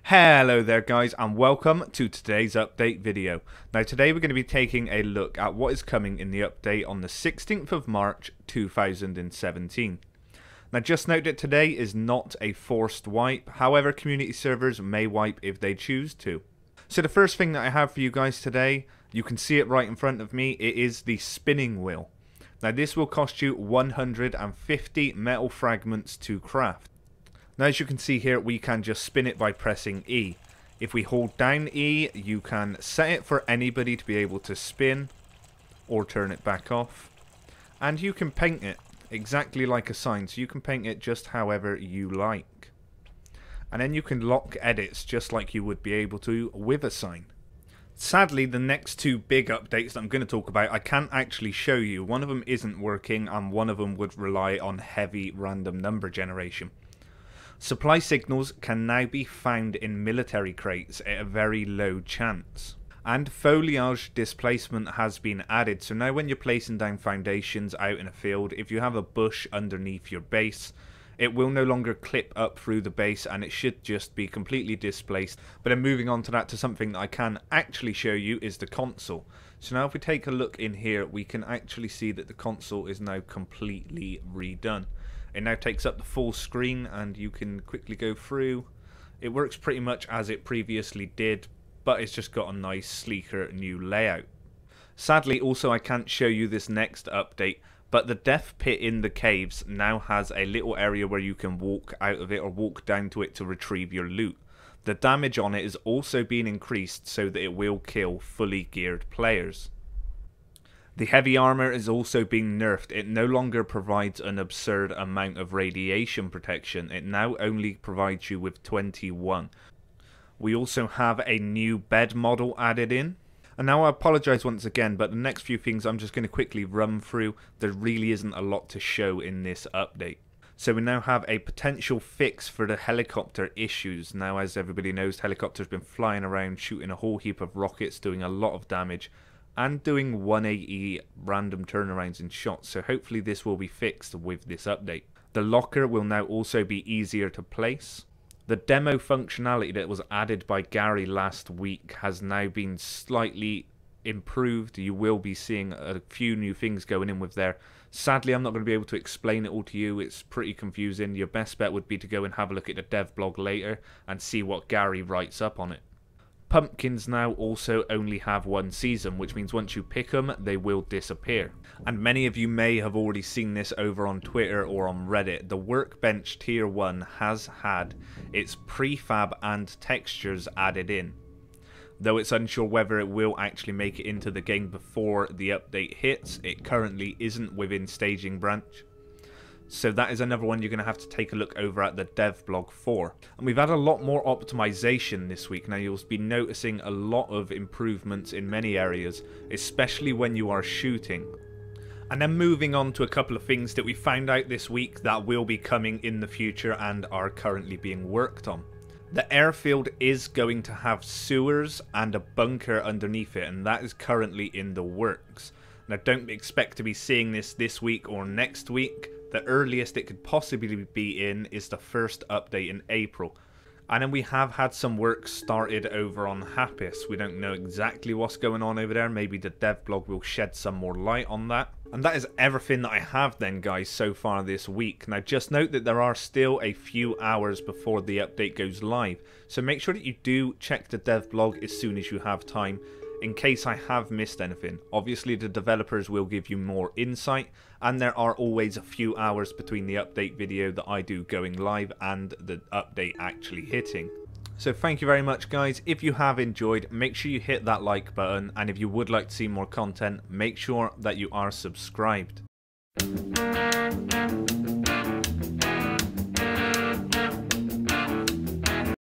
Hello there guys, and welcome to today's update video. Now today we're going to be taking a look at what is coming in the update on the 16th of March 2017. Now just note that today is not a forced wipe, however community servers may wipe if they choose to. So the first thing that I have for you guys today, you can see it right in front of me, it is the spinning wheel. Now this will cost you 150 metal fragments to craft. Now as you can see here, we can just spin it by pressing E. If we hold down E, you can set it for anybody to be able to spin or turn it back off. And you can paint it exactly like a sign, so you can paint it just however you like. And then you can lock edits just like you would be able to with a sign. Sadly, the next two big updates that I'm going to talk about, I can't actually show you. One of them isn't working and one of them would rely on heavy random number generation. Supply signals can now be found in military crates at a very low chance. And foliage displacement has been added, so now when you're placing down foundations out in a field, if you have a bush underneath your base, it will no longer clip up through the base and it should just be completely displaced. But then moving on to that, to something that I can actually show you is the console. So now if we take a look in here, we can actually see that the console is now completely redone. It now takes up the full screen and you can quickly go through. It works pretty much as it previously did, but it's just got a nice sleeker new layout. Sadly also I can't show you this next update, but the death pit in the caves now has a little area where you can walk out of it or walk down to it to retrieve your loot. The damage on it is also being increased so that it will kill fully geared players. The heavy armor is also being nerfed. It no longer provides an absurd amount of radiation protection. It now only provides you with 21. We also have a new bed model added in. And now I apologise once again, but the next few things I'm just going to quickly run through. There really isn't a lot to show in this update. So we now have a potential fix for the helicopter issues. Now as everybody knows, helicopters have been flying around shooting a whole heap of rockets, doing a lot of damage and doing 180 random turnarounds in shots, so hopefully this will be fixed with this update. The locker will now also be easier to place. The demo functionality that was added by Gary last week has now been slightly improved. You will be seeing a few new things going in with there. Sadly, I'm not going to be able to explain it all to you. It's pretty confusing. Your best bet would be to go and have a look at the dev blog later and see what Gary writes up on it. Pumpkins now also only have one season, which means once you pick them, they will disappear. And many of you may have already seen this over on Twitter or on Reddit. The Workbench Tier 1 has had its prefab and textures added in. Though it's unsure whether it will actually make it into the game before the update hits, it currently isn't within staging branch. So that is another one you're going to have to take a look over at the dev blog for. And we've had a lot more optimization this week. Now you'll be noticing a lot of improvements in many areas, especially when you are shooting. And then moving on to a couple of things that we found out this week that will be coming in the future and are currently being worked on. The airfield is going to have sewers and a bunker underneath it, and that is currently in the works. Now don't expect to be seeing this week or next week. The earliest it could possibly be in is the first update in April. And then we have had some work started over on Happis. We don't know exactly what's going on over there. Maybe the dev blog will shed some more light on that. And that is everything that I have then, guys, so far this week. Now just note that there are still a few hours before the update goes live. So make sure that you do check the dev blog as soon as you have time, in case I have missed anything. Obviously the developers will give you more insight, and there are always a few hours between the update video that I do going live and the update actually hitting. So thank you very much guys. If you have enjoyed, make sure you hit that like button, and if you would like to see more content, make sure that you are subscribed.